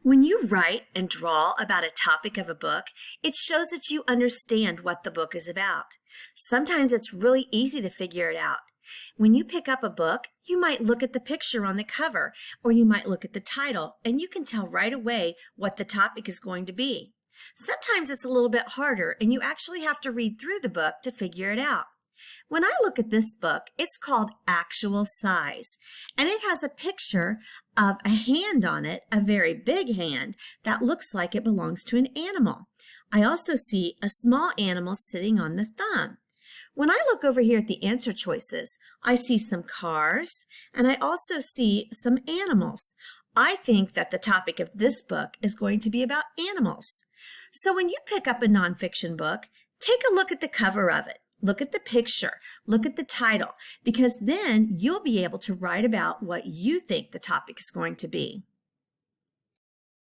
When you write and draw about a topic of a book, it shows that you understand what the book is about. Sometimes it's really easy to figure it out. When you pick up a book, you might look at the picture on the cover, or you might look at the title, and you can tell right away what the topic is going to be. Sometimes it's a little bit harder, and you actually have to read through the book to figure it out. When I look at this book, it's called Actual Size, and it has a picture of a hand on it, a very big hand that looks like it belongs to an animal. I also see a small animal sitting on the thumb. When I look over here at the answer choices, I see some cars and I also see some animals. I think that the topic of this book is going to be about animals. So when you pick up a nonfiction book, take a look at the cover of it. Look at the picture, look at the title, because then you'll be able to write about what you think the topic is going to be.